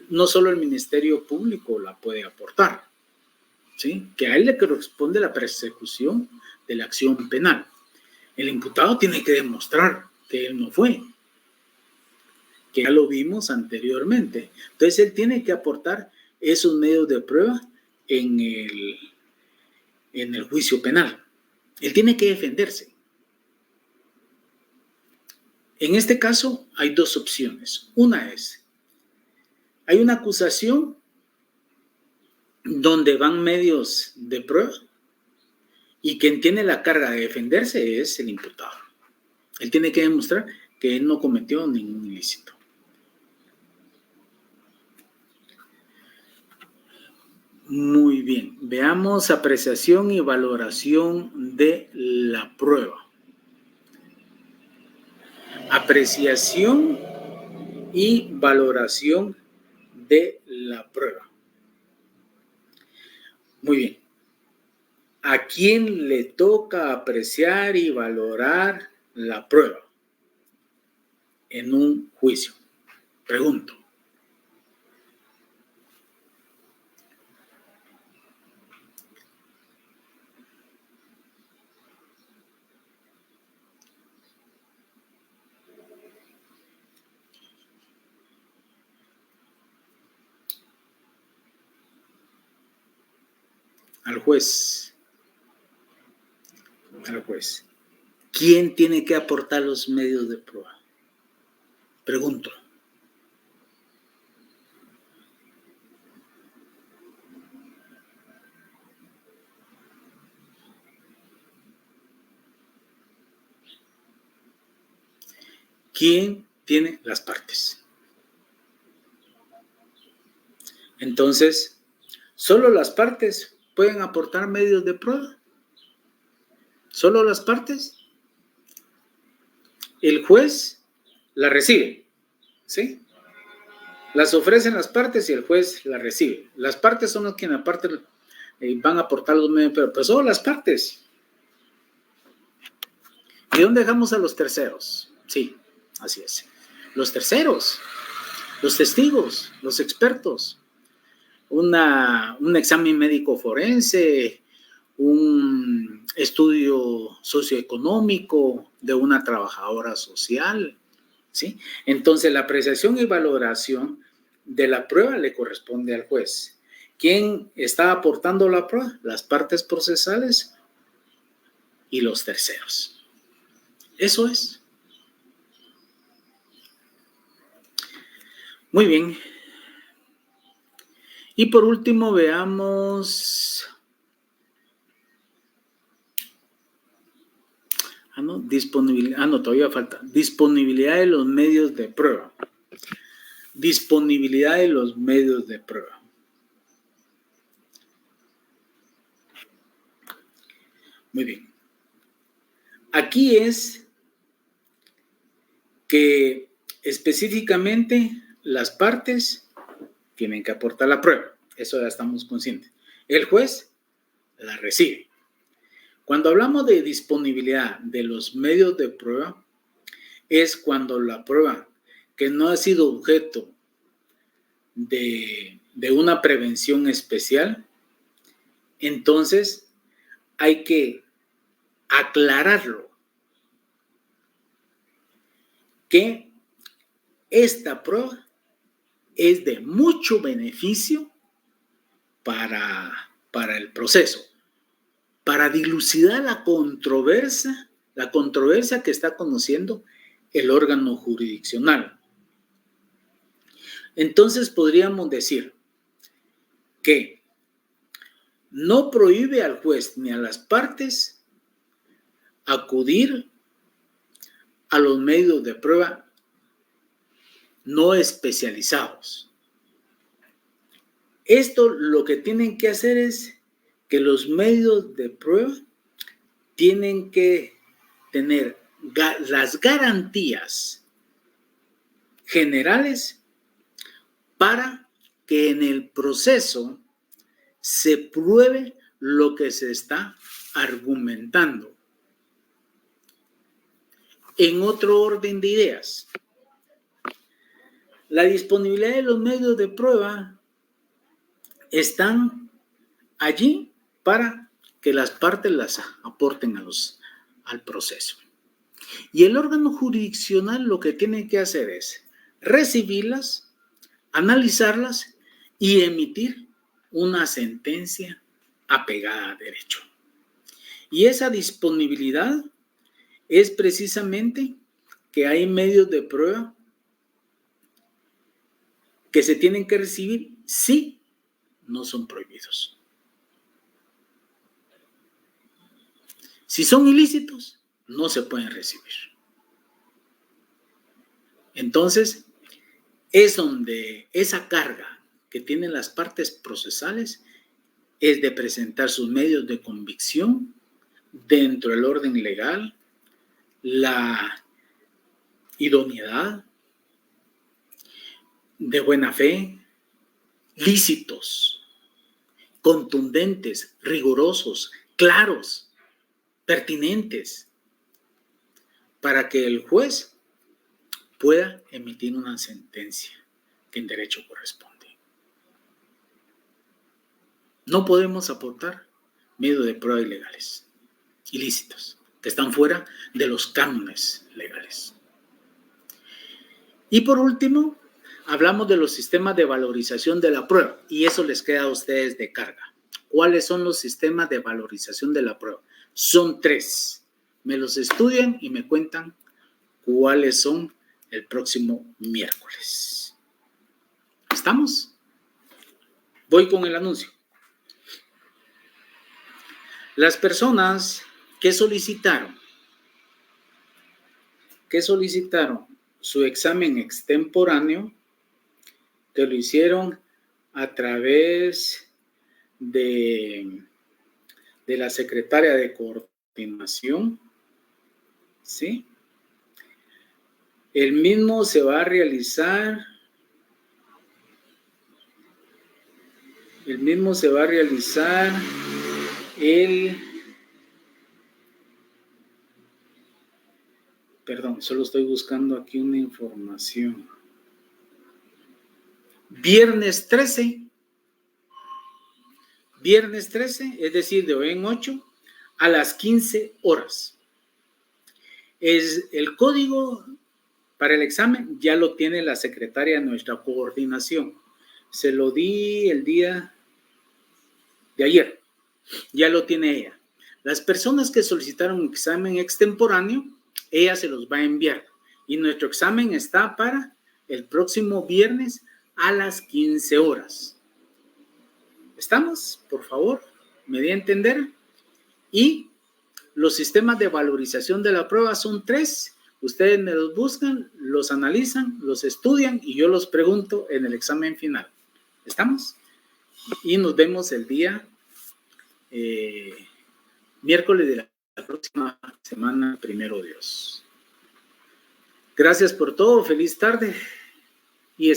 no solo el Ministerio Público la puede aportar, ¿sí?, que a él le corresponde la persecución de la acción penal. El imputado tiene que demostrar que él no fue, que ya lo vimos anteriormente. Entonces, él tiene que aportar esos medios de prueba en el juicio penal. Él tiene que defenderse. En este caso hay dos opciones. Una es, hay una acusación donde van medios de prueba y quien tiene la carga de defenderse es el imputado. Él tiene que demostrar que él no cometió ningún ilícito. Muy bien, veamos apreciación y valoración de la prueba. Apreciación y valoración de la prueba. Muy bien. ¿A quién le toca apreciar y valorar la prueba en un juicio? Pregunto. Al juez. Al juez. ¿Quién tiene que aportar los medios de prueba? Pregunto. ¿Quién tiene las partes? Entonces, ¿solo las partes pueden aportar medios de prueba? ¿Solo las partes? El juez las recibe, ¿sí? Las ofrecen las partes y el juez las recibe. Las partes son los que aparte van a aportar los medios, pero solo las partes. ¿De dónde dejamos a los terceros? Sí, así es. Los terceros, los testigos, los expertos. Un examen médico forense, un estudio socioeconómico de una trabajadora social, ¿sí? Entonces, la apreciación y valoración de la prueba le corresponde al juez. ¿Quién está aportando la prueba? Las partes procesales y los terceros. Eso es. Muy bien. Y por último, veamos... todavía falta. Disponibilidad de los medios de prueba. Disponibilidad de los medios de prueba. Muy bien. Aquí es que específicamente las partes tienen que aportar la prueba. Eso ya estamos conscientes. El juez la recibe. Cuando hablamos de disponibilidad de los medios de prueba, es cuando la prueba que no ha sido objeto de una prevención especial, entonces hay que aclararlo, que esta prueba es de mucho beneficio para el proceso, para dilucidar la controversia que está conociendo el órgano jurisdiccional. Entonces podríamos decir que no prohíbe al juez ni a las partes acudir a los medios de prueba no especializados. Esto lo que tienen que hacer es que los medios de prueba tienen que tener las garantías generales para que en el proceso se pruebe lo que se está argumentando. En otro orden de ideas, la disponibilidad de los medios de prueba están allí para que las partes las aporten al proceso. Y el órgano jurisdiccional lo que tiene que hacer es recibirlas, analizarlas y emitir una sentencia apegada a derecho. Y esa disponibilidad es precisamente que hay medios de prueba que se tienen que recibir si no son prohibidos. Si son ilícitos, no se pueden recibir. Entonces, es donde esa carga que tienen las partes procesales es de presentar sus medios de convicción dentro del orden legal, la idoneidad, de buena fe, lícitos, contundentes, rigurosos, claros, pertinentes, para que el juez pueda emitir una sentencia que en derecho corresponde. No podemos aportar medios de prueba ilegales, ilícitos, que están fuera de los cánones legales. Y por último, hablamos de los sistemas de valorización de la prueba, y eso les queda a ustedes de carga. ¿Cuáles son los sistemas de valorización de la prueba? Son 3. Me los estudian y me cuentan cuáles son el próximo miércoles. ¿Estamos? Voy con el anuncio. Las personas que solicitaron su examen extemporáneo, que lo hicieron a través de la secretaria de coordinación, ¿sí? El mismo se va a realizar solo estoy buscando aquí una información. Viernes 13, es decir, de hoy en 8, a las 15 horas. El código para el examen ya lo tiene la secretaria de nuestra coordinación. Se lo di el día de ayer. Ya lo tiene ella. Las personas que solicitaron examen extemporáneo, ella se los va a enviar. Y nuestro examen está para el próximo viernes a las 15 horas. ¿Estamos? Por favor, me di a entender. Y los sistemas de valorización de la prueba son 3. Ustedes me los buscan, los analizan, los estudian y yo los pregunto en el examen final. ¿Estamos? Y nos vemos el día miércoles de la próxima semana, primero Dios. Gracias por todo, feliz tarde. Y